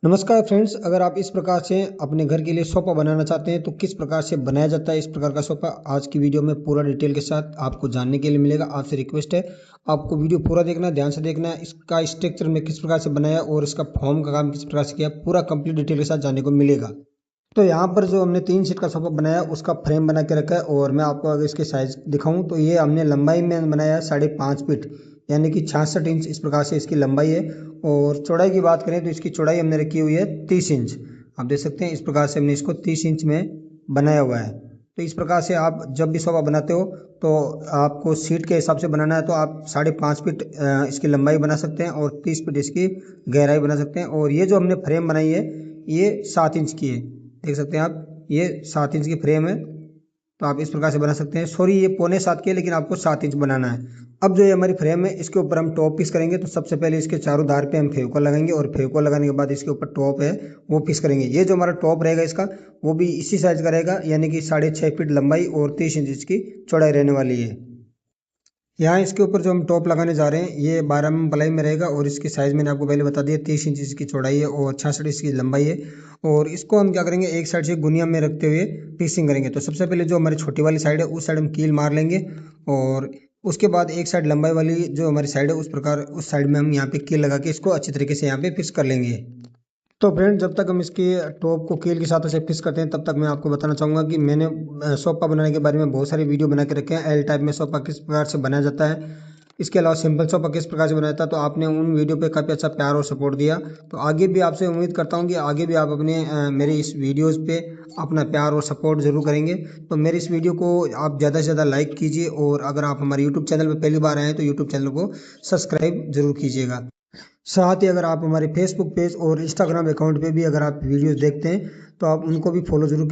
नमस्कार फ्रेंड्स, अगर आप इस प्रकार से अपने घर के लिए सोफ़ा बनाना चाहते हैं तो किस प्रकार से बनाया जाता है इस प्रकार का सोफ़ा आज की वीडियो में पूरा डिटेल के साथ आपको जानने के लिए मिलेगा। आपसे रिक्वेस्ट है, आपको वीडियो पूरा देखना है, ध्यान से देखना है। इसका स्ट्रक्चर में किस प्रकार से बनाया और इसका फॉर्म का काम किस प्रकार से किया, पूरा कंप्लीट डिटेल के साथ जानने को मिलेगा। तो यहाँ पर जो हमने 3 सीट का सोफ़ा बनाया उसका फ्रेम बना के रखा है और मैं आपको अगर इसके साइज़ दिखाऊं तो ये हमने लंबाई में बनाया है 5.5 फीट, यानी कि 66 इंच इस प्रकार से इसकी लंबाई है। और चौड़ाई की बात करें तो इसकी चौड़ाई हमने रखी हुई है 30 इंच। आप देख सकते हैं इस प्रकार से हमने इसको 30 इंच में बनाया हुआ है। तो इस प्रकार से आप जब भी सोफ़ा बनाते हो तो आपको सीट के हिसाब से बनाना है तो आप 5.5 फीट इसकी लंबाई बना सकते हैं और 30 फीट इसकी गहराई बना सकते हैं। और ये जो हमने फ्रेम बनाई है ये 7 इंच की है, देख सकते हैं आप, ये 7 इंच की फ्रेम है। तो आप इस प्रकार से बना सकते हैं। सॉरी, ये 6.25 की है लेकिन आपको 7 इंच बनाना है। अब जो ये हमारी फ्रेम है इसके ऊपर हम टॉप फिक्स करेंगे। तो सबसे पहले इसके चारों धार पे हम फेविकोल लगाएंगे और फेविकोल लगाने के बाद इसके ऊपर टॉप है वो फिक्स करेंगे। ये जो हमारा टॉप रहेगा इसका वो भी इसी साइज का रहेगा, यानी कि 6.5 फीट लंबाई और 30 इंच इसकी चौड़ाई रहने वाली है। यहाँ इसके ऊपर जो हम टॉप लगाने जा रहे हैं ये 12 mm प्लाई में रहेगा और इसकी साइज़ मैंने आपको पहले बता दिया, 30 इंच इसकी चौड़ाई है और 66 इसकी लंबाई है। और इसको हम क्या करेंगे, एक साइड से गुनिया में रखते हुए फिक्सिंग करेंगे। तो सबसे पहले जो हमारी छोटी वाली साइड है उस साइड हम कील मार लेंगे और उसके बाद एक साइड लंबाई वाली जो हमारी साइड है उस प्रकार उस साइड में हम यहाँ पे कील लगा के इसको अच्छी तरीके से यहाँ पे फिक्स कर लेंगे। तो फ्रेंड, जब तक हम इसके टॉप को कील के साथ ऐसे फिक्स करते हैं तब तक मैं आपको बताना चाहूँगा कि मैंने सोफ़ा बनाने के बारे में बहुत सारी वीडियो बना के रखे हैं। एल टाइप में सोफ़ा किस प्रकार से बनाया जाता है, इसके अलावा सिंपल सोफ़ा किस प्रकार से बनाया जाता है। तो आपने उन वीडियो पे काफ़ी अच्छा प्यार और सपोर्ट दिया। तो आगे भी आपसे उम्मीद करता हूँ कि आगे भी आप अपने मेरे इस वीडियोज़ पे अपना प्यार और सपोर्ट ज़रूर करेंगे। तो मेरे इस वीडियो को आप ज़्यादा से ज़्यादा लाइक कीजिए और अगर आप हमारे यूट्यूब चैनल पर पहली बार आए हैं तो यूट्यूब चैनल को सब्सक्राइब जरूर कीजिएगा। साथ ही अगर आप हमारे फेसबुक पेज और इंस्टाग्राम अकाउंट पे भी अगर आप वीडियोस देखते हैं तो आप उनको भी फॉलो जरूर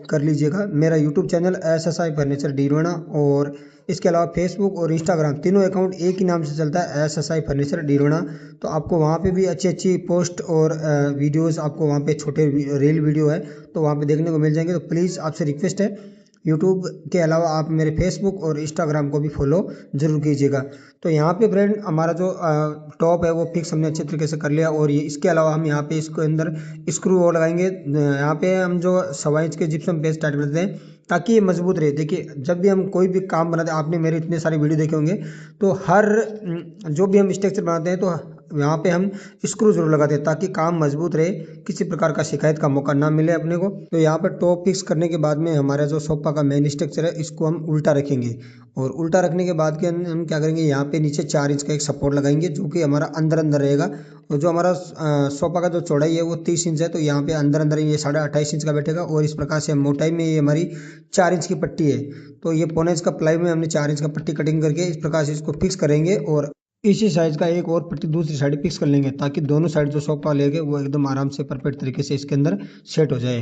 कर लीजिएगा। मेरा यूट्यूब चैनल SSI फर्नीचर डीरोना और इसके अलावा फेसबुक और इंस्टाग्राम तीनों अकाउंट एक ही नाम से चलता है, SSI फर्नीचर डीरोना। तो आपको वहाँ पे भी अच्छी अच्छी पोस्ट और वीडियोज़ आपको वहाँ पे छोटे रील वीडियो है तो वहाँ पे देखने को मिल जाएंगे। तो प्लीज़ आपसे रिक्वेस्ट है, यूट्यूब के अलावा आप मेरे फेसबुक और इंस्टाग्राम को भी फॉलो ज़रूर कीजिएगा। तो यहाँ पे फ्रेंड हमारा जो टॉप है वो फिक्स हमने अच्छे तरीके से कर लिया और ये इसके अलावा हम यहाँ पे इसके अंदर स्क्रू और लगाएंगे। यहाँ पे हम जो 1.25 इंच के जिप्सम पेस्ट स्टार्ट करते हैं ताकि ये मजबूत रहे। देखिए, जब भी हम कोई भी काम बनाते हैं, आपने मेरे इतने सारे वीडियो देखे होंगे, तो हर जो भी हम स्ट्रक्चर बनाते हैं तो यहाँ पे हम स्क्रू जरूर लगाते हैं ताकि काम मजबूत रहे, किसी प्रकार का शिकायत का मौका ना मिले अपने को। तो यहाँ पर टॉप फिक्स करने के बाद में हमारा जो सोफा का मेन स्ट्रक्चर है इसको हम उल्टा रखेंगे और उल्टा रखने के बाद के हम क्या करेंगे, यहाँ पे नीचे 4 इंच का एक सपोर्ट लगाएंगे जो कि हमारा अंदर अंदर रहेगा। और जो हमारा सोफा का जो चौड़ाई है वो 30 इंच है तो यहाँ पे अंदर अंदर ये 28.5 इंच का बैठेगा और इस प्रकार से मोटाई में ये हमारी 4 इंच की पट्टी है। तो ये 1.25 इंच का प्लाई में हमने 4 इंच का पट्टी कटिंग करके इस प्रकार से इसको फिक्स करेंगे और इसी साइज का एक और पट्टी दूसरी साइड फिक्स कर लेंगे ताकि दोनों साइड जो सोफा लेंगे वो एकदम आराम से परफेक्ट तरीके से इसके अंदर सेट हो जाए।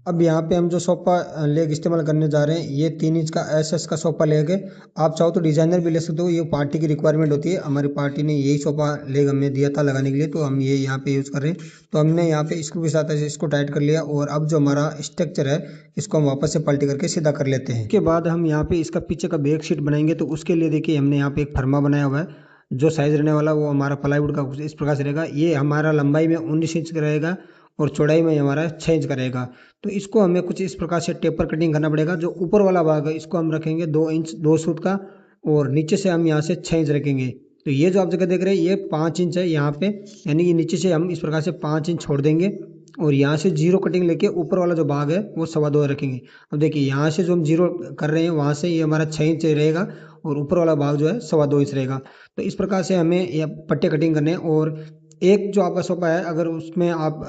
अब यहाँ पे हम जो सोफा लेग इस्तेमाल करने जा रहे हैं ये 3 इंच का SS का सोफा लेग है। आप चाहो तो डिजाइनर भी ले सकते हो, ये पार्टी की रिक्वायरमेंट होती है। हमारी पार्टी ने यही सोफा लेग हमें दिया था लगाने के लिए तो हम ये यहाँ पे यूज़ कर रहे हैं। तो हमने यहाँ पे स्क्रू के साथ ऐसे इसको टाइट कर लिया और अब जो हमारा स्ट्रक्चर है इसको हम वापस से पलटी करके सीधा कर लेते हैं। इसके बाद हम यहाँ पे इसका पीछे का बैक शीट बनाएंगे। तो उसके लिए देखिए हमने यहाँ पे एक फर्मा बनाया हुआ है। जो साइज रहने वाला वो हमारा प्लाईवुड का कुछ इस प्रकार से रहेगा। ये हमारा लंबाई में 19 इंच का रहेगा और चौड़ाई में हमारा 6 इंच का रहेगा। तो इसको हमें कुछ इस प्रकार से टेपर कटिंग करना पड़ेगा। जो ऊपर वाला भाग है इसको हम रखेंगे 2 इंच 2 सूत का और नीचे से हम यहाँ से 6 इंच रखेंगे। तो ये जो आप जगह देख रहे हैं ये 5 इंच है यहाँ पे, यानी कि नीचे से हम इस प्रकार से 5 इंच छोड़ देंगे और यहाँ से जीरो कटिंग लेके ऊपर वाला जो भाग है वो 2.25 रखेंगे। अब देखिए यहाँ से जो हम जीरो कर रहे हैं वहाँ से ये हमारा 6 इंच रहेगा और ऊपर वाला भाग जो है 2.25 इंच रहेगा। तो इस प्रकार से हमें ये पट्टे कटिंग करने हैं। और एक जो आपका सोफा है अगर उसमें आप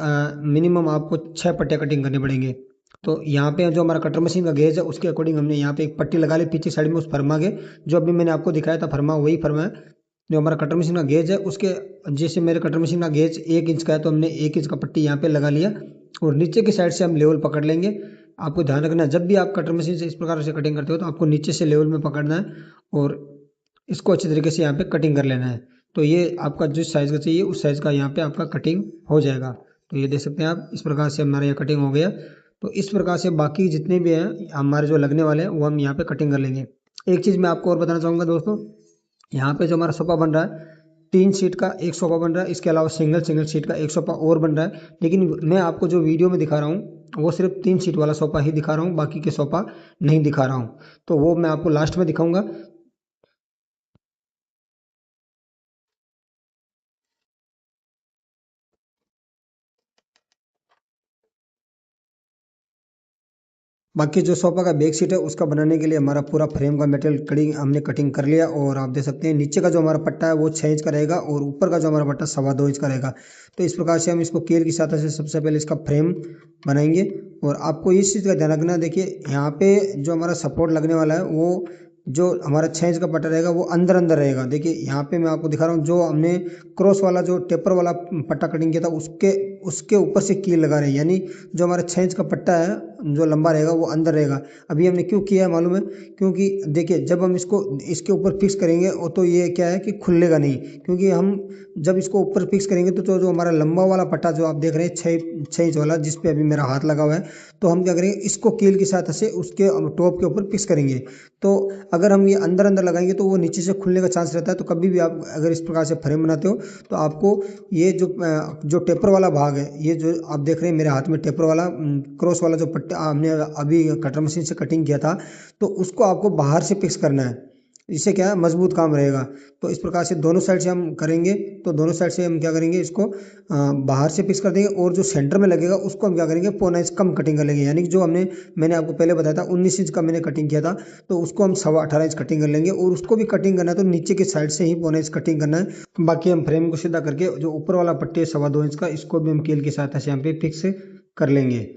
मिनिमम आपको 6 पट्टे कटिंग करने पड़ेंगे। तो यहाँ पे जो हमारा कटर मशीन का गेज है उसके अकॉर्डिंग हमने यहाँ पे एक पट्टी लगा ली पीछे साइड में उस फर्मा के, जो अभी मैंने आपको दिखाया था फर्मा वही फर्मा है। जो हमारा कटर मशीन का गेज है उसके जैसे मेरे कटर मशीन का गेज 1 इंच का है तो हमने 1 इंच का पट्टी यहाँ पे लगा लिया और नीचे की साइड से हम लेवल पकड़ लेंगे। आपको ध्यान रखना है जब भी आप कटर मशीन से इस प्रकार से कटिंग करते हो तो आपको नीचे से लेवल में पकड़ना है और इसको अच्छी तरीके से यहाँ पे कटिंग कर लेना है। तो ये आपका जिस साइज़ का चाहिए उस साइज़ का यहाँ पे आपका कटिंग हो जाएगा। तो ये देख सकते हैं आप, इस प्रकार से हमारा ये कटिंग हो गया। तो इस प्रकार से बाकी जितने भी हैं हमारे जो लगने वाले हैं वो हम यहाँ पे कटिंग कर लेंगे। एक चीज़ मैं आपको और बताना चाहूँगा दोस्तों, यहाँ पे जो हमारा सोफा बन रहा है 3 सीट का एक सोफ़ा बन रहा है, इसके अलावा सिंगल सिंगल सीट का एक सोफ़ा और बन रहा है। लेकिन मैं आपको जो वीडियो में दिखा रहा हूँ वो सिर्फ 3 सीट वाला सोफ़ा ही दिखा रहा हूँ, बाकी के सोफ़ा नहीं दिखा रहा हूँ। तो वो मैं आपको लास्ट में दिखाऊंगा। बाकी जो सोफ़ा का बैक सीट है उसका बनाने के लिए हमारा पूरा फ्रेम का मटेरियल हमने कटिंग कर लिया, और आप देख सकते हैं नीचे का जो हमारा पट्टा है वो 6 इंच का रहेगा और ऊपर का जो हमारा पट्टा 2.25 इंच का रहेगा। तो इस प्रकार से हम इसको कील की सहायता से सबसे पहले इसका फ्रेम बनाएंगे। और आपको इस चीज़ का ध्यान रखना, देखिए यहाँ पे जो हमारा सपोर्ट लगने वाला है वो जो हमारा 6 इंच का पट्टा रहेगा वो अंदर अंदर रहेगा। देखिए यहाँ पे मैं आपको दिखा रहा हूँ, जो हमने क्रॉस वाला जो टेपर वाला पट्टा कटिंग किया था उसके उसके ऊपर से कील लगा रहे हैं, यानी जो हमारा 6 इंच का पट्टा है जो लंबा रहेगा वो अंदर रहेगा। अभी हमने क्यों किया है मालूम है? क्योंकि देखिए जब हम इसको इसके ऊपर फिक्स करेंगे तो ये क्या है कि खुलेगा नहीं, क्योंकि हम जब इसको ऊपर फिक्स करेंगे तो जो हमारा लंबा वाला पट्टा जो आप देख रहे हैं 6 इंच वाला, जिस पे अभी मेरा हाथ लगा हुआ है, तो हम क्या करेंगे इसको कील की सहायता से उसके टॉप के ऊपर फिक्स करेंगे। तो अगर हम ये अंदर अंदर लगाएंगे तो वो नीचे से खुलने का चांस रहता है। तो कभी भी आप अगर इस प्रकार से फ्रेम बनाते हो तो आपको ये जो टेपर वाला भाग है, ये जो आप देख रहे हैं मेरे हाथ में टेपर वाला क्रॉस वाला जो पट्टा हमने अभी कटर मशीन से कटिंग किया था, तो उसको आपको बाहर से फिक्स करना है। इससे क्या है, मजबूत काम रहेगा। तो इस प्रकार से दोनों साइड से हम करेंगे। तो दोनों साइड से हम क्या करेंगे, इसको बाहर से फिक्स कर देंगे, और जो सेंटर में लगेगा उसको हम क्या करेंगे 0.25 कम कटिंग कर लेंगे। यानी कि जो मैंने आपको पहले बताया था 19 इंच का मैंने कटिंग किया था, तो उसको हम 18.25 इंच कटिंग कर लेंगे। और उसको भी कटिंग करना है तो नीचे की साइड से ही 0.25 कटिंग करना है। बाकी हम फ्रेम को सीधा करके जो ऊपर वाला पट्टी है 2.25 इंच का, इसको भी हम कील की सहायता से यहाँ पे फिक्स कर लेंगे।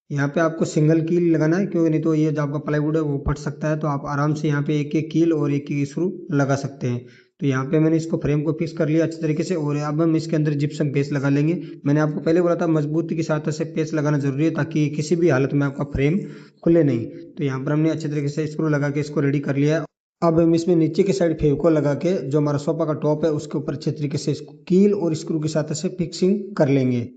यहाँ पे आपको सिंगल कील लगाना है, क्योंकि नहीं तो ये जो आपका प्लाईवुड है वो फट सकता है। तो आप आराम से यहाँ पे एक एक कील और एक एक स्क्रू लगा सकते हैं। तो यहाँ पे मैंने इसको फ्रेम को फिक्स कर लिया अच्छी तरीके से, और अब हम इसके अंदर जिप्सम पेस्ट लगा लेंगे। मैंने आपको पहले बोला था मजबूती की सहायता से पेस्ट लगाना जरूरी है, ताकि किसी भी हालत में आपका फ्रेम खुले नहीं। तो यहाँ पर हमने अच्छे तरीके से स्क्रू लगा के इसको रेडी कर लिया है। अब हम इसमें नीचे की साइड फेविकोल लगा के जो हमारा सोफा का टॉप है उसके ऊपर अच्छे तरीके से इसको कील और स्क्रू की सहायता से फिक्सिंग कर लेंगे।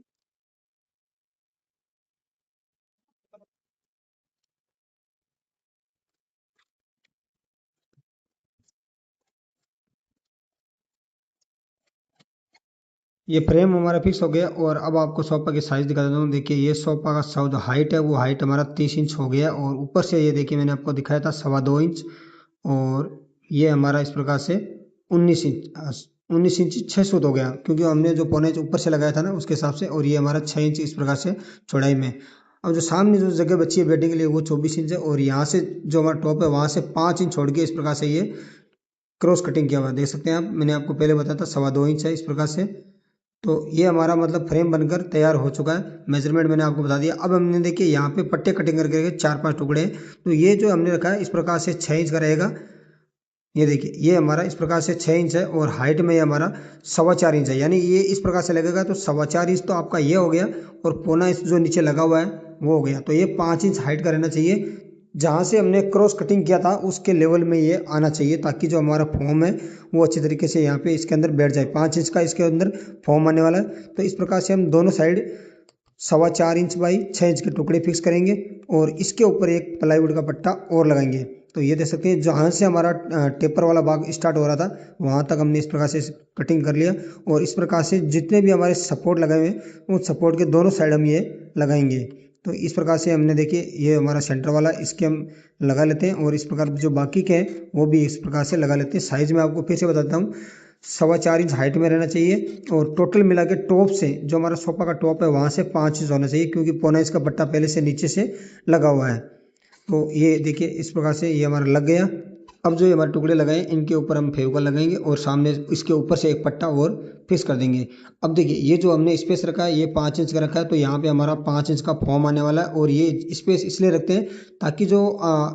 ये फ्रेम हमारा फिक्स हो गया, और अब आपको सोफा की साइज दिखा देता हूँ। देखिए ये सोफा का जो हाइट है वो हाइट हमारा 30 इंच हो गया, और ऊपर से ये देखिए मैंने आपको दिखाया था 2.25 इंच, और ये हमारा इस प्रकार से 19 इंच 19 इंच 6 सूत हो गया, क्योंकि हमने जो 0.25 इंच ऊपर से लगाया था ना उसके हिसाब से, और ये हमारा 6 इंच इस प्रकार से चौड़ाई में। अब जो सामने जो जगह बची है बैठने के लिए वो 24 इंच है, और यहाँ से जो हमारा टॉप है वहाँ से 5 इंच छोड़ के इस प्रकार से ये क्रॉस कटिंग किया हुआ है। देख सकते हैं आप, मैंने आपको पहले बताया था 2.25 इंच है इस प्रकार से। तो ये हमारा मतलब फ्रेम बनकर तैयार हो चुका है। मेजरमेंट मैंने आपको बता दिया। अब हमने देखिए यहाँ पे पट्टे कटिंग करके रखे 4-5 टुकड़े। तो ये जो हमने रखा है इस प्रकार से 6 इंच का रहेगा। ये देखिए ये हमारा इस प्रकार से 6 इंच है, और हाइट में ये हमारा 4.25 इंच है। यानी ये इस प्रकार से लगेगा तो 4.25 इंच तो आपका ये हो गया, और 0.25 इंच जो नीचे लगा हुआ है वो हो गया। तो ये 5 इंच हाइट का रहना चाहिए। जहाँ से हमने क्रॉस कटिंग किया था उसके लेवल में ये आना चाहिए, ताकि जो हमारा फॉर्म है वो अच्छी तरीके से यहाँ पे इसके अंदर बैठ जाए। 5 इंच का इसके अंदर फॉर्म आने वाला है। तो इस प्रकार से हम दोनों साइड 4.25 इंच बाई 6 इंच के टुकड़े फिक्स करेंगे, और इसके ऊपर एक प्लाईवुड का पट्टा और लगाएंगे। तो ये देख सकते हैं जहाँ से हमारा टेपर वाला भाग स्टार्ट हो रहा था वहाँ तक हमने इस प्रकार से कटिंग कर लिया। और इस प्रकार से जितने भी हमारे सपोर्ट लगाए हुए हैं उन सपोर्ट के दोनों साइड हम ये लगाएंगे। तो इस प्रकार से हमने देखिए ये हमारा सेंटर वाला इसके हम लगा लेते हैं, और इस प्रकार जो बाकी के हैं वो भी इस प्रकार से लगा लेते हैं। साइज में आपको फिर से बताता हूँ, 4.25 इंच हाइट में रहना चाहिए, और टोटल मिला के टॉप से जो हमारा सोफा का टॉप है वहाँ से 5 इंच होना चाहिए, क्योंकि 0.25 इंच का पट्टा पहले से नीचे से लगा हुआ है। तो ये देखिए इस प्रकार से ये हमारा लग गया। अब जो ये हमारे टुकड़े लगाए इनके ऊपर हम फेविकोल लगाएंगे, और सामने इसके ऊपर से एक पट्टा और फिक्स कर देंगे। अब देखिए ये जो हमने स्पेस रखा है ये 5 इंच का रखा है, तो यहाँ पे हमारा 5 इंच का फॉर्म आने वाला है। और ये स्पेस इसलिए रखते हैं ताकि जो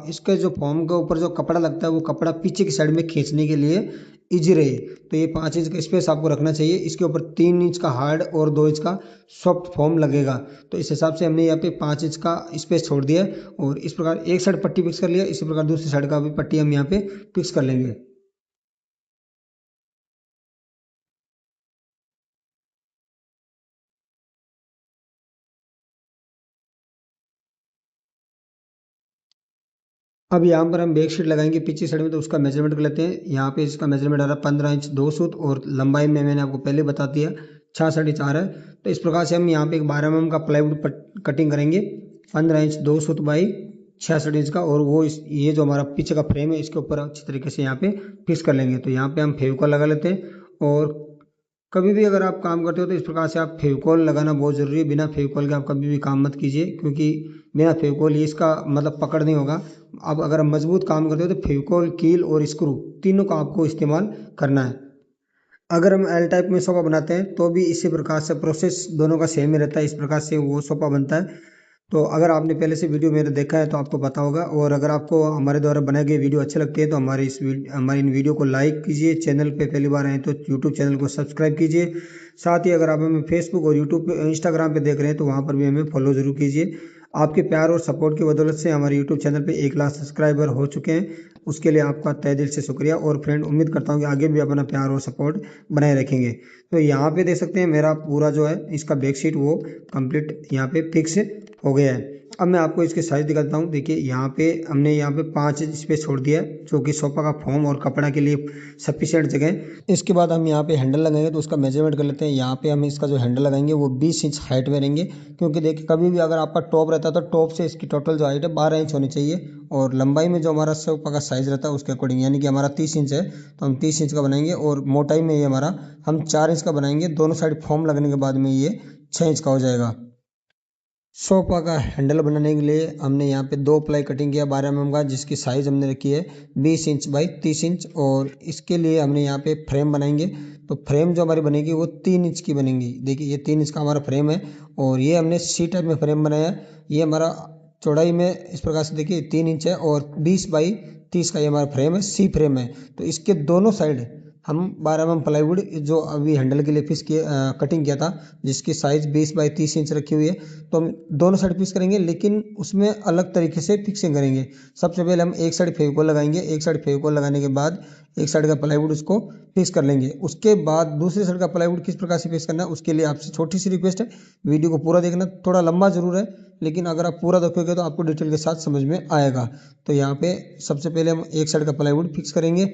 इसके जो फॉर्म के ऊपर जो कपड़ा लगता है वो कपड़ा पीछे की साइड में खींचने के लिए ईजी रहे। तो ये 5 इंच का स्पेस आपको रखना चाहिए। इसके ऊपर 3 इंच का हार्ड और 2 इंच का सॉफ्ट फॉर्म लगेगा। तो इस हिसाब से हमने यहाँ पे 5 इंच का स्पेस छोड़ दिया है, और इस प्रकार एक साइड पट्टी फिक्स कर लिया, इसी प्रकार दूसरी साइड का भी पट्टी हम यहाँ पे फिक्स कर लेंगे। अब यहाँ पर हम बैक शीट लगाएंगे पीछे साइड में, तो उसका मेजरमेंट कर लेते हैं। यहाँ पे इसका मेजरमेंट आ रहा है 15 इंच 2 सूत, और लंबाई में मैंने आपको पहले बता दिया 6 साढ़े 4 है। तो इस प्रकार से हम यहाँ पे एक 12 mm का प्लाईवुड कटिंग करेंगे, 15 इंच 2 सूत बाई 6 साढ़े इंच का, और वो ये जो हमारा पीछे का फ्रेम है इसके ऊपर अच्छी तरीके से यहाँ पे फिक्स कर लेंगे। तो यहाँ पे हम फेविकॉल लगा लेते हैं। और कभी भी अगर आप काम करते हो तो इस प्रकार से आप फेविकॉल लगाना बहुत ज़रूरी है। बिना फेविकॉल के आप कभी भी काम मत कीजिए, क्योंकि बिना फेविकॉल ये इसका मतलब पकड़ नहीं होगा। अब अगर हम मजबूत काम करते हो तो फेविकॉल, कील और स्क्रू तीनों का आपको इस्तेमाल करना है। अगर हम एल टाइप में सोफा बनाते हैं तो भी इसी प्रकार से प्रोसेस दोनों का सेम ही रहता है, इस प्रकार से वो सोफा बनता है। तो अगर आपने पहले से वीडियो मेरा देखा है तो आपको पता होगा। और अगर आपको हमारे द्वारा बनाई गई वीडियो अच्छी लगती है तो हमारी इन वीडियो को लाइक कीजिए। चैनल पे पहली बार आए तो यूट्यूब चैनल को सब्सक्राइब कीजिए। साथ ही अगर आप हमें फेसबुक और यूट्यूब पे, इंस्टाग्राम पे देख रहे हैं तो वहाँ पर भी हमें फॉलो जरूर कीजिए। आपके प्यार और सपोर्ट की बदौलत से हमारे यूट्यूब चैनल पे 1 लाख सब्सक्राइबर हो चुके हैं। उसके लिए आपका तहे दिल से शुक्रिया। और फ्रेंड, उम्मीद करता हूँ कि आगे भी अपना प्यार और सपोर्ट बनाए रखेंगे। तो यहाँ पे देख सकते हैं मेरा पूरा जो है इसका बैक शीट वो कंप्लीट यहाँ पे फिक्स हो गया है। अब मैं आपको इसके साइज दिखाता हूँ। देखिए यहाँ पे हमने यहाँ पे 5 इंच स्पेस छोड़ दिया है, जो कि सोफा का फॉर्म और कपड़ा के लिए सफिशिएंट जगह है। इसके बाद हम यहाँ पे हैंडल लगाएंगे, तो उसका मेजरमेंट कर लेते हैं। यहाँ पे हम इसका जो हैंडल लगाएंगे वो 20 इंच हाइट में रहेंगे, क्योंकि देखिए कभी भी अगर आपका टॉप रहता है तो टॉप से इसकी टोटल जो हाइट है 12 इंच होनी चाहिए। और लंबाई में जो हमारा सोफा का साइज रहता है उसके अकॉर्डिंग, यानी कि हमारा 30 इंच है तो हम 30 इंच का बनाएंगे। और मोटाई में ये हमारा हम 4 इंच का बनाएंगे। दोनों साइड फॉर्म लगने के बाद में ये 6 इंच का हो जाएगा। सोफा का हैंडल बनाने के लिए हमने यहाँ पे 2 प्लाई कटिंग किया 12 mm का, जिसकी साइज़ हमने रखी है 20 इंच बाई 30 इंच। और इसके लिए हमने यहाँ पे फ्रेम बनाएंगे। तो फ्रेम जो हमारी बनेगी वो 3 इंच की बनेगी। देखिए ये 3 इंच का हमारा फ्रेम है, और ये हमने सी टाइप में फ्रेम बनाया है। ये हमारा चौड़ाई में इस प्रकार से देखिए 3 इंच है, और 20 बाई 30 का ये हमारा फ्रेम है, सी फ्रेम है। तो इसके दोनों साइड हम 12 mm प्लाईवुड जो अभी हैंडल के लिए फिक्स किए कटिंग किया था, जिसकी साइज़ 20 बाई 30 इंच रखी हुई है, तो हम दोनों साइड फिक्स करेंगे, लेकिन उसमें अलग तरीके से फिक्सिंग करेंगे। सबसे पहले हम एक साइड फेविकोल लगाएंगे। एक साइड फेविकोल लगाने के बाद एक साइड का प्लाईवुड उसको फिक्स कर लेंगे। उसके बाद दूसरे साइड का प्लाईवुड किस प्रकार से फिक्स करना है उसके लिए आपसे छोटी सी रिक्वेस्ट है, वीडियो को पूरा देखना। थोड़ा लंबा जरूर है, लेकिन अगर आप पूरा देखोगे तो आपको डिटेल के साथ समझ में आएगा। तो यहाँ पे सबसे पहले हम एक साइड का प्लाईवुड फिक्स करेंगे।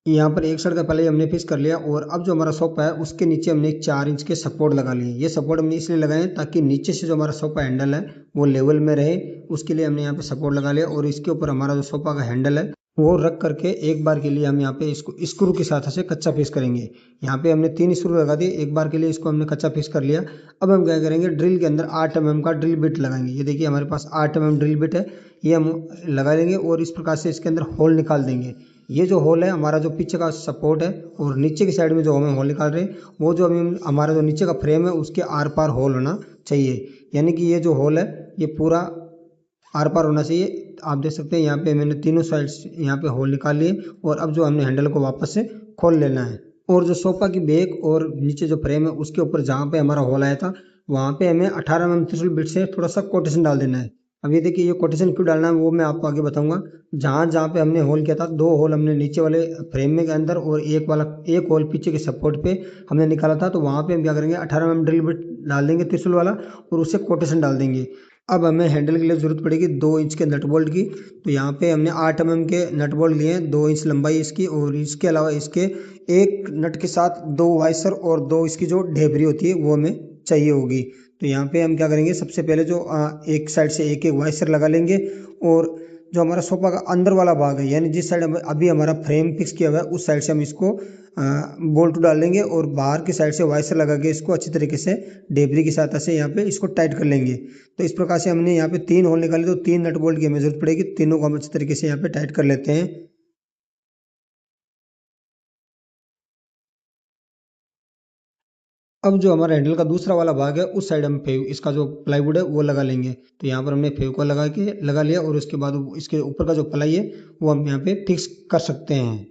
यहाँ पर एक साइड का पहले ही हमने फिक्स कर लिया। और अब जो हमारा सोफा है उसके नीचे हमने 4 इंच के सपोर्ट लगा लिए। ये सपोर्ट हमने इसलिए लगाए हैं ताकि नीचे से जो हमारा सोफा हैंडल है वो लेवल में रहे। उसके लिए हमने यहाँ पे सपोर्ट लगा लिया। और इसके ऊपर हमारा जो सोफा का हैंडल है वो रख करके एक बार के लिए हम यहाँ पे इसको स्क्रू की सहायता से कच्चा फिक्स करेंगे। यहाँ पे हमने 3 स्क्रू लगा दिए, एक बार के लिए इसको हमने कच्चा फिक्स कर लिया। अब हम क्या करेंगे, ड्रिल के अंदर 8 mm का ड्रिल बिट लगाएंगे। ये देखिए हमारे पास 8 mm ड्रिल बिट है, ये हम लगा लेंगे। और इस प्रकार से इसके अंदर होल निकाल देंगे। ये जो होल है हमारा जो पीछे का सपोर्ट है, और नीचे की साइड में जो हम होल निकाल रहे हैं वो जो हम हमारा जो नीचे का फ्रेम है उसके आर पार होल होना चाहिए। यानी कि ये जो होल है ये पूरा आर पार होना चाहिए। आप देख सकते हैं यहाँ पे मैंने तीनों साइड यहाँ पे होल निकाल लिए। और अब जो हमने हैंडल को वापस से खोल लेना है। और जो सोफा की बैक और नीचे जो फ्रेम है उसके ऊपर जहाँ पे हमारा होल आया था वहाँ पे हमें 18 mm त्रिशूल बिट से थोड़ा सा कोटेशन डाल देना है। अब ये देखिए ये कोटेशन क्यों डालना है वो मैं आपको आगे बताऊंगा। जहाँ जहाँ पे हमने होल किया था 2 होल हमने नीचे वाले फ्रेम में के अंदर, और एक होल पीछे के सपोर्ट पे हमने निकाला था। तो वहाँ पे हम क्या करेंगे, 18 mm ड्रिल बिट डाल देंगे त्रिशूल वाला, और उससे कोटेशन डाल देंगे। अब हमें हैंडल के लिए ज़रूरत पड़ेगी 2 इंच के नट बोल्ट की। तो यहाँ पे हमने 8 mm के नट बोल्ट लिए हैं, 2 इंच लंबाई इसकी। और इसके अलावा इसके एक नट के साथ 2 वाइसर और 2 इसकी जो ढेबरी होती है वो हमें चाहिए होगी। तो यहाँ पे हम क्या करेंगे, सबसे पहले जो एक साइड से एक एक वाइसर लगा लेंगे। और जो हमारा सोफा का अंदर वाला भाग है, यानी जिस साइड अभी हमारा फ्रेम फिक्स किया हुआ है उस साइड से हम इसको बोल्ट डाल देंगे। और बाहर की साइड से वाइसर लगा के इसको अच्छी तरीके से ढेबरी की सहायता से यहाँ पे इसको टाइट कर लेंगे। तो इस प्रकार से हमने यहाँ पे 3 होल निकाले, तो 3 नट बोल्ट की हमें जरूरत पड़ेगी। तीनों को हम अच्छी तरीके से यहाँ पे टाइट कर लेते हैं। अब जो हमारा हैंडल का दूसरा वाला भाग है उस साइड हम फेव इसका जो प्लाईवुड है वो लगा लेंगे। तो यहाँ पर हमने फेव को लगा लिया, और उसके बाद इसके ऊपर का जो प्लाई है वो हम यहाँ पे फिक्स कर सकते हैं।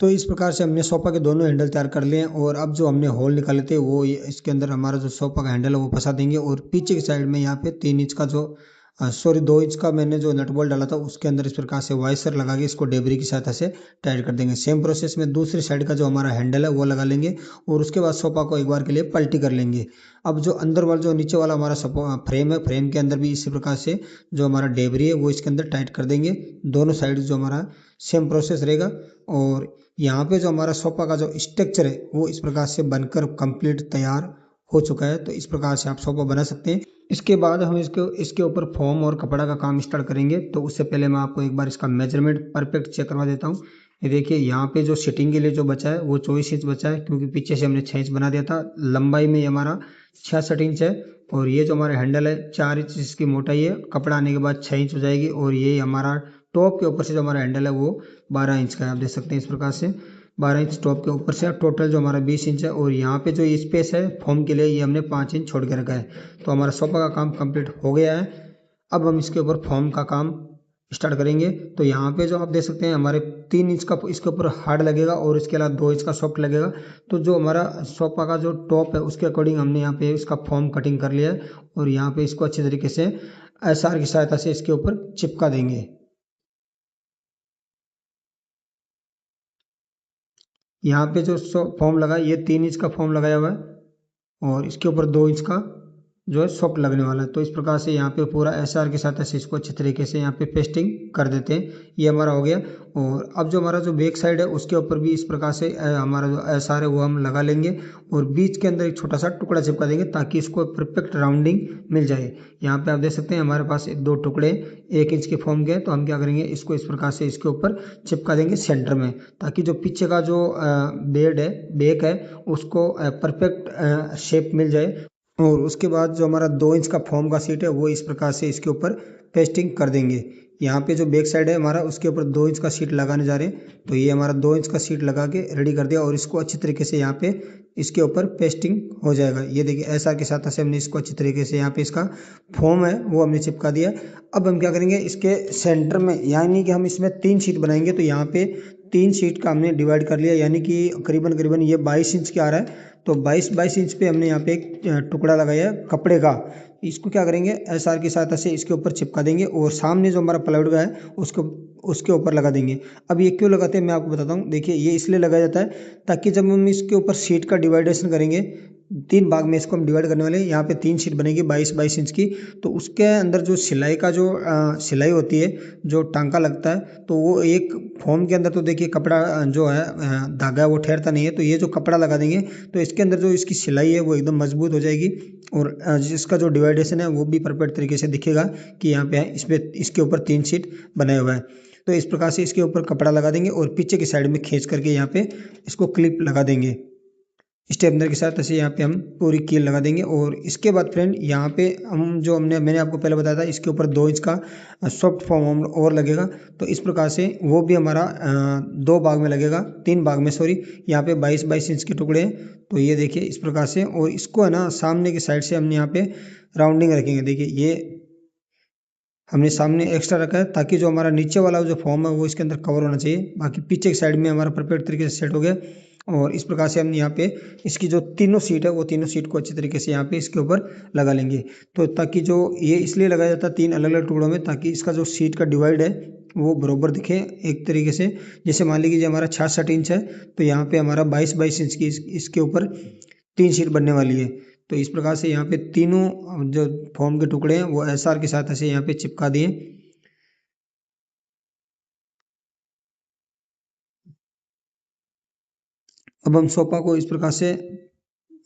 तो इस प्रकार से हमने सोफा के दोनों हैंडल तैयार कर लिए हैं और अब जो हमने होल निकाले थे वो इसके अंदर हमारा जो सोफा का हैंडल है वो फंसा देंगे और पीछे की साइड में यहाँ पे 3 इंच का जो 2 इंच का मैंने जो नट बोल्ट डाला था उसके अंदर इस प्रकार से वाइसर लगा के इसको डेबरी की सहायता से टाइट कर देंगे। सेम प्रोसेस में दूसरी साइड का जो हमारा हैंडल है वो लगा लेंगे और उसके बाद सोफा को एक बार के लिए पलटी कर लेंगे। अब जो अंदर वाला जो नीचे वाला हमारा फ्रेम है, फ्रेम के अंदर भी इसी प्रकार से जो हमारा डेबरी है वो इसके अंदर टाइट कर देंगे। दोनों साइड जो हमारा सेम प्रोसेस रहेगा और यहाँ पे जो हमारा सोफा का जो स्ट्रक्चर है वो इस प्रकार से बनकर कंप्लीट तैयार हो चुका है। तो इस प्रकार से आप सोफा बना सकते हैं। इसके बाद हम इसके ऊपर फोम और कपड़ा का काम स्टार्ट करेंगे। तो उससे पहले मैं आपको एक बार इसका मेजरमेंट परफेक्ट चेक करवा देता हूँ। ये देखिए यहाँ पे जो सिटिंग के लिए जो बचा है वो 24 इंच बचा है, क्योंकि पीछे से हमने 6 इंच बना दिया था। लंबाई में ये हमारा 66 इंच है और ये जो हमारा हैंडल है 4 इंच इसकी मोटाई है। कपड़ा आने के बाद 6 इंच हो जाएगी और ये हमारा टॉप के ऊपर से जो हमारा हैंडल है वो 12 इंच का है। आप देख सकते हैं इस प्रकार से 12 इंच टॉप के ऊपर से, टोटल जो हमारा 20 इंच है। और यहाँ पे जो स्पेस है फॉर्म के लिए ये हमने 5 इंच छोड़ के रखा है। तो हमारा सोफा का काम कंप्लीट हो गया है। अब हम इसके ऊपर फॉर्म का काम स्टार्ट करेंगे। तो यहाँ पे जो आप देख सकते हैं हमारे 3 इंच का इसके ऊपर हार्ड लगेगा और इसके अलावा 2 इंच का सॉफ्ट लगेगा। तो जो हमारा सोफा का जो टॉप है उसके अकॉर्डिंग हमने यहाँ पे इसका फॉर्म कटिंग कर लिया है और यहाँ पे इसको अच्छी तरीके से एसआर की सहायता से इसके ऊपर चिपका देंगे। यहाँ पे जो फॉर्म लगा ये 3 इंच का फॉर्म लगाया हुआ है और इसके ऊपर 2 इंच का जो है सॉफ्ट लगने वाला है। तो इस प्रकार से यहाँ पे पूरा एसआर के साथ ऐसे इसको अच्छे तरीके से यहाँ पे पेस्टिंग कर देते हैं। ये हमारा हो गया। और अब जो हमारा जो बैक साइड है उसके ऊपर भी इस प्रकार से हमारा जो एसआर है वो हम लगा लेंगे और बीच के अंदर एक छोटा सा टुकड़ा चिपका देंगे ताकि इसको परफेक्ट राउंडिंग मिल जाए। यहाँ पे आप देख सकते हैं हमारे पास 2 टुकड़े 1 इंच के फॉर्म के, तो हम क्या करेंगे इसको इस प्रकार से इसके ऊपर चिपका देंगे सेंटर में, ताकि जो पीछे का जो बेड है बैक है उसको परफेक्ट शेप मिल जाए। और उसके बाद जो हमारा 2 इंच का फॉर्म का सीट है वो इस प्रकार से इसके ऊपर पेस्टिंग कर देंगे। यहाँ पे जो बैक साइड है हमारा उसके ऊपर 2 इंच का सीट लगाने जा रहे हैं। तो ये हमारा 2 इंच का सीट लगा के रेडी कर दिया और इसको अच्छी तरीके से यहाँ पे इसके ऊपर पेस्टिंग हो जाएगा। ये देखिए ऐसा के साथ से हमने इसको अच्छी तरीके से यहाँ पे इसका फॉर्म है वो हमने चिपका दिया। अब हम क्या करेंगे इसके सेंटर में, यानी कि हम इसमें 3 शीट बनाएंगे। तो यहाँ पे 3 शीट का हमने डिवाइड कर लिया, यानी कि करीबन करीबन ये 22 इंच के आ रहा है। तो 22 इंच पे हमने यहाँ पे एक टुकड़ा लगाया है कपड़े का। इसको क्या करेंगे एसआर की सहायता से इसके ऊपर चिपका देंगे और सामने जो हमारा प्लाईवुड का है उसको उसके ऊपर लगा देंगे। अब ये क्यों लगाते हैं मैं आपको बताता हूँ। देखिए ये इसलिए लगाया जाता है ताकि जब हम इसके ऊपर शीट का डिवाइडेशन करेंगे, 3 भाग में इसको हम डिवाइड करने वाले हैं। यहाँ पे 3 शीट बनेगी 22 इंच की। तो उसके अंदर जो सिलाई का जो सिलाई होती है, जो टांका लगता है, तो वो एक फॉर्म के अंदर तो देखिए कपड़ा जो है धागा वो ठहरता नहीं है। तो ये जो कपड़ा लगा देंगे तो इसके अंदर जो इसकी सिलाई है वो एकदम मजबूत हो जाएगी और जिसका जो डिवाइडेशन है वो भी परफेक्ट तरीके से दिखेगा कि यहाँ पे इसमें इसके ऊपर 3 शीट बनाया हुआ है। तो इस प्रकार से इसके ऊपर कपड़ा लगा देंगे और पीछे की साइड में खींच करके यहाँ पे इसको क्लिप लगा देंगे स्टेपनर के साथ। ऐसे यहाँ पे हम पूरी कील लगा देंगे। और इसके बाद फ्रेंड यहाँ पे हम जो मैंने आपको पहले बताया था इसके ऊपर 2 इंच का सॉफ्ट फॉर्म और लगेगा। तो इस प्रकार से वो भी हमारा 2 भाग में लगेगा, 3 भाग में सॉरी। यहाँ पे 22 इंच के टुकड़े हैं। तो ये देखिए इस प्रकार से, और इसको है ना सामने की साइड से हमने यहाँ पे राउंडिंग रखेंगे। देखिए ये हमने सामने एक्स्ट्रा रखा है ताकि जो हमारा नीचे वाला जो फॉर्म है वो इसके अंदर कवर होना चाहिए। बाकी पीछे की साइड में हमारा परफेक्ट तरीके से सेट हो गया। और इस प्रकार से हम यहाँ पे इसकी जो 3 शीट है वो 3 शीट को अच्छी तरीके से यहाँ पे इसके ऊपर लगा लेंगे। तो ताकि जो ये इसलिए लगाया जाता है 3 अलग अलग टुकड़ों में, ताकि इसका जो शीट का डिवाइड है वो बरोबर दिखे एक तरीके से। जैसे मान लीजिए हमारा 66 इंच है तो यहाँ पे हमारा 22 इंच की इसके ऊपर 3 शीट बनने वाली है। तो इस प्रकार से यहाँ पे तीनों जो फॉर्म के टुकड़े हैं वो एसआर के साथ ऐसे यहाँ पे चिपका दिए। अब हम सोफा को इस प्रकार से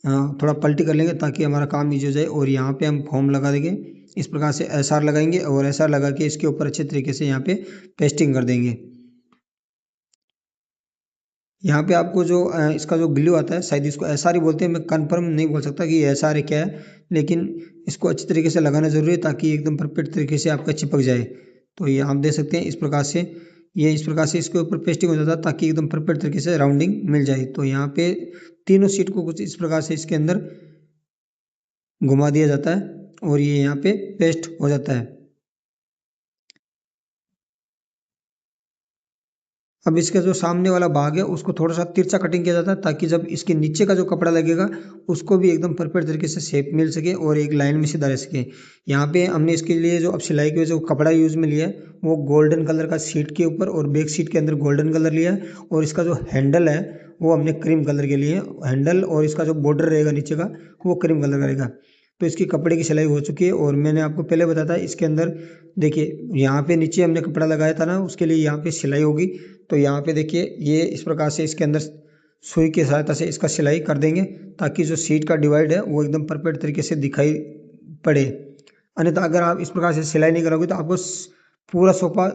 थोड़ा पलटी कर लेंगे ताकि हमारा काम ईजी हो जाए। और यहाँ पे हम फॉर्म लगा देंगे, इस प्रकार से एसआर लगाएंगे और एसआर लगा के इसके ऊपर अच्छे तरीके से यहाँ पे पेस्टिंग कर देंगे। यहाँ पे आपको जो इसका जो ग्लू आता है, शायद इसको एसआर ही बोलते हैं, मैं कंफर्म नहीं बोल सकता कि एसआर है क्या है, लेकिन इसको अच्छी तरीके से लगाना जरूरी है ताकि एकदम परफेक्ट तरीके से आपका चिपक जाए। तो ये आप देख सकते हैं इस प्रकार से, ये इस प्रकार से इसके ऊपर पेस्टिंग हो जाता है ताकि एकदम परफेक्ट तरीके से राउंडिंग मिल जाए। तो यहाँ पे तीनों सीट को कुछ इस प्रकार से इसके अंदर घुमा दिया जाता है और ये यहाँ पे पेस्ट हो जाता है। अब इसका जो सामने वाला भाग है उसको थोड़ा सा तिरछा कटिंग किया जाता है, ताकि जब इसके नीचे का जो कपड़ा लगेगा उसको भी एकदम परफेक्ट तरीके से शेप मिल सके और एक लाइन में सीधा रह सके। यहाँ पे हमने इसके लिए जो अब सिलाई के जो कपड़ा यूज़ में लिया है वो गोल्डन कलर का सीट के ऊपर और बैक सीट के अंदर गोल्डन कलर लिया है, और इसका जो हैंडल है वो हमने क्रीम कलर के लिए हैंडल, और इसका जो बॉर्डर रहेगा नीचे का वो क्रीम कलर का रहेगा। तो इसकी कपड़े की सिलाई हो चुकी है, और मैंने आपको पहले बताया था इसके अंदर देखिए यहाँ पे नीचे हमने कपड़ा लगाया था ना, उसके लिए यहाँ पे सिलाई होगी। तो यहाँ पे देखिए ये इस प्रकार से इसके अंदर सुई की सहायता से इसका सिलाई कर देंगे, ताकि जो सीट का डिवाइड है वो एकदम परफेक्ट तरीके से दिखाई पड़े। अन्यथा अगर आप इस प्रकार से सिलाई नहीं करोगे तो आपको पूरा सोफा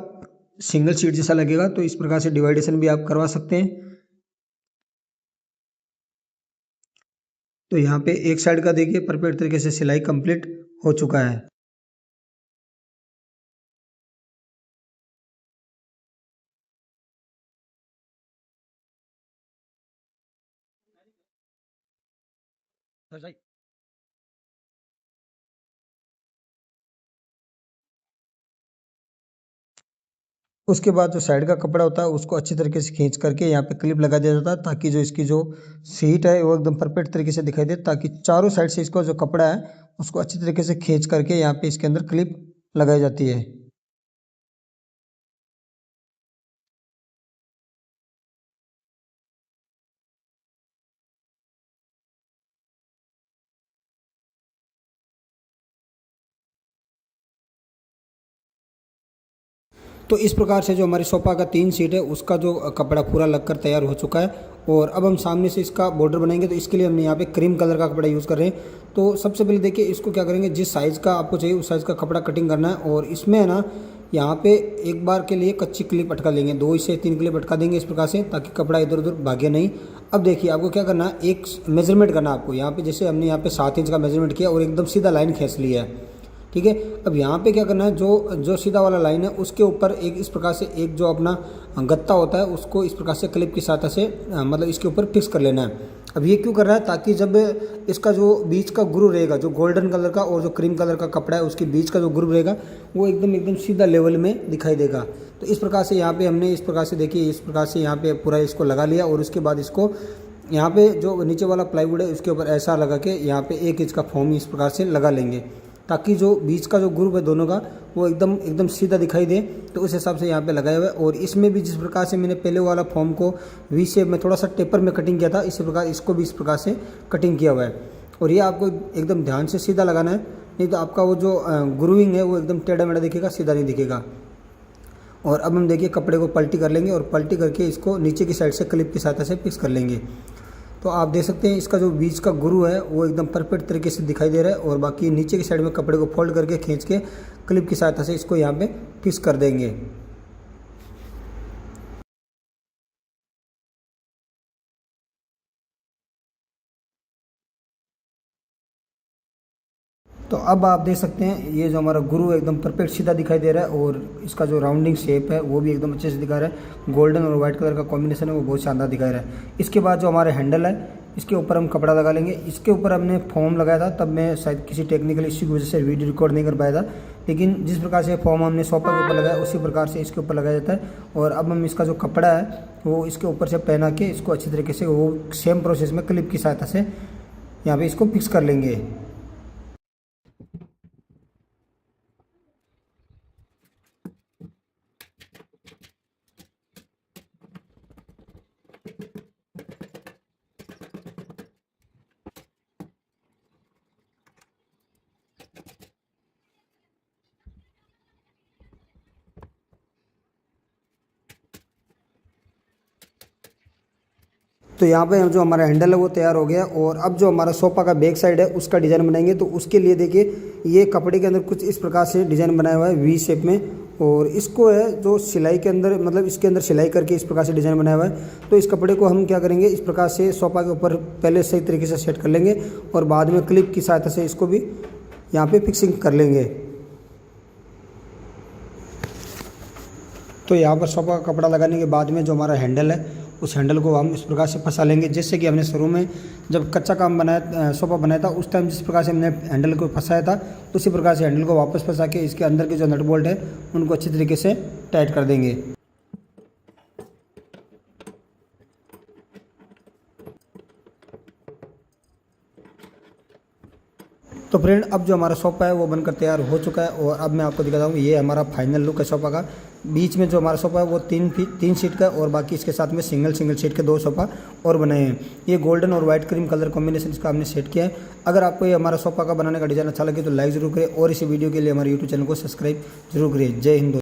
सिंगल सीट जैसा लगेगा। तो इस प्रकार से डिवाइडेशन भी आप करवा सकते हैं। तो यहाँ पे एक साइड का देखिए परफेक्ट तरीके से सिलाई कंप्लीट हो चुका है। उसके बाद जो साइड का कपड़ा होता है उसको अच्छी तरीके से खींच करके यहाँ पे क्लिप लगा दिया जाता है, ताकि जो इसकी जो सीट है वो एकदम परफेक्ट तरीके से दिखाई दे, ताकि चारों साइड से इसका जो कपड़ा है उसको अच्छी तरीके से खींच करके यहाँ पे इसके अंदर क्लिप लगाई जाती है। तो इस प्रकार से जो हमारी सोफ़ा का 3 सीट है उसका जो कपड़ा पूरा लगकर तैयार हो चुका है, और अब हम सामने से इसका बॉर्डर बनाएंगे। तो इसके लिए हमने यहाँ पे क्रीम कलर का कपड़ा यूज़ कर रहे हैं। तो सबसे पहले देखिए इसको क्या करेंगे, जिस साइज़ का आपको चाहिए उस साइज़ का कपड़ा कटिंग करना है, और इसमें है ना यहाँ पे एक बार के लिए कच्ची क्लिप अटका लेंगे, 2 से 3 क्लिप अटका देंगे इस प्रकार से, ताकि कपड़ा इधर उधर भागे नहीं। अब देखिए आपको क्या करना है, एक मेजरमेंट करना है आपको। यहाँ पे जैसे हमने यहाँ पे 7 इंच का मेजरमेंट किया और एकदम सीधा लाइन खींच लिया है, ठीक है। अब यहाँ पे क्या करना है, जो जो सीधा वाला लाइन है उसके ऊपर एक इस प्रकार से एक जो अपना गत्ता होता है उसको इस प्रकार से क्लिप की सहायता से मतलब इसके ऊपर फिक्स कर लेना है। अब ये क्यों कर रहा है, ताकि जब इसका जो बीच का ग्रूव रहेगा, जो गोल्डन कलर का और जो क्रीम कलर का कपड़ा है उसके बीच का जो ग्रूव रहेगा वो एकदम एकदम सीधा लेवल में दिखाई देगा। तो इस प्रकार से यहाँ पे हमने इस प्रकार से देखिए इस प्रकार से यहाँ पे पूरा इसको लगा लिया, और उसके बाद इसको यहाँ पे जो नीचे वाला प्लाईवुड है उसके ऊपर ऐसा लगा के यहाँ पे 1 इंच का फोम इस प्रकार से लगा लेंगे, ताकि जो बीच का जो ग्रुप है दोनों का वो एकदम एकदम सीधा दिखाई दे। तो उस हिसाब से यहाँ पे लगाया हुआ है। और इसमें भी जिस प्रकार से मैंने पहले वाला फॉर्म को वी शेप में थोड़ा सा टेपर में कटिंग किया था, इसी प्रकार इसको भी इस प्रकार से कटिंग किया हुआ है। और ये आपको एकदम ध्यान से सीधा लगाना है, नहीं तो आपका वो जो ग्रूविंग है वो एकदम टेढ़ा मेढ़ा दिखेगा, सीधा नहीं दिखेगा। और अब हम देखिए कपड़े को पलटी कर लेंगे, और पलटी करके इसको नीचे की साइड से क्लिप की सहायता से फिक्स कर लेंगे। तो आप देख सकते हैं इसका जो बीच का गुरु है वो एकदम परफेक्ट तरीके से दिखाई दे रहा है, और बाकी नीचे की साइड में कपड़े को फोल्ड करके खींच के क्लिप की सहायता से इसको यहाँ पे फिक्स कर देंगे। तो अब आप देख सकते हैं ये जो हमारा गुरु एकदम परफेक्ट सीधा दिखाई दे रहा है, और इसका जो राउंडिंग शेप है वो भी एकदम अच्छे से दिखा रहा है। गोल्डन और वाइट कलर का कॉम्बिनेशन है वो बहुत शानदार दिखा रहा है। इसके बाद जो हमारे हैंडल है इसके ऊपर हम कपड़ा लगा लेंगे। इसके ऊपर हमने फॉर्म लगाया था, तब मैं शायद किसी टेक्निकल इश्यू की वजह से वीडियो रिकॉर्ड नहीं कर पाया था, लेकिन जिस प्रकार से फॉर्म हमने सोफा के ऊपर लगाया उसी प्रकार से इसके ऊपर लगाया जाता है। और अब हम इसका जो कपड़ा है वो इसके ऊपर से पहना के इसको अच्छी तरीके से वो सेम प्रोसेस में क्लिप की सहायता से यहाँ पे इसको फिक्स कर लेंगे। तो यहाँ पे जो हमारा हैंडल है वो तैयार हो गया, और अब जो हमारा सोफा का बैक साइड है उसका डिज़ाइन बनाएंगे। तो उसके लिए देखिए ये कपड़े के अंदर कुछ इस प्रकार से डिज़ाइन बनाया हुआ है वी शेप में, और इसको है जो सिलाई के अंदर मतलब इसके अंदर सिलाई करके इस प्रकार से डिज़ाइन बनाया हुआ है। तो इस कपड़े को हम क्या करेंगे, इस प्रकार से सोफा के ऊपर पहले सही तरीके से सेट कर लेंगे, और बाद में क्लिप की सहायता से इसको भी यहाँ पर फिक्सिंग कर लेंगे। तो यहाँ पर सोफा का कपड़ा लगाने के बाद में जो हमारा हैंडल है उस हैंडल को हम इस प्रकार से फंसा लेंगे, जैसे कि हमने शुरू में जब कच्चा काम बनाया सोफा बनाया था उस टाइम जिस प्रकार से हमने हैंडल को फंसाया था उसी प्रकार से हैंडल को वापस फंसा के इसके अंदर के जो नट बोल्ट है उनको अच्छी तरीके से टाइट कर देंगे। तो फ्रेंड अब जो हमारा सोफा है वो बनकर तैयार हो चुका है और अब मैं आपको दिखाता हूँ ये हमारा फाइनल लुक है सोफा का। बीच में जो हमारा सोफा है वो तीन सीट का और बाकी इसके साथ में सिंगल सीट के 2 सोफा और बनाए हैं। ये गोल्डन और वाइट क्रीम कलर कॉम्बिनेशन इसका हमने सेट किया है। अगर आपको ये हमारा सोफा का बनाने का डिज़ाइन अच्छा लगे तो लाइक जरूर करें और इसी वीडियो के लिए हमारे यूट्यूब चैनल को सब्सक्राइब जरूर करें। जय हिंद।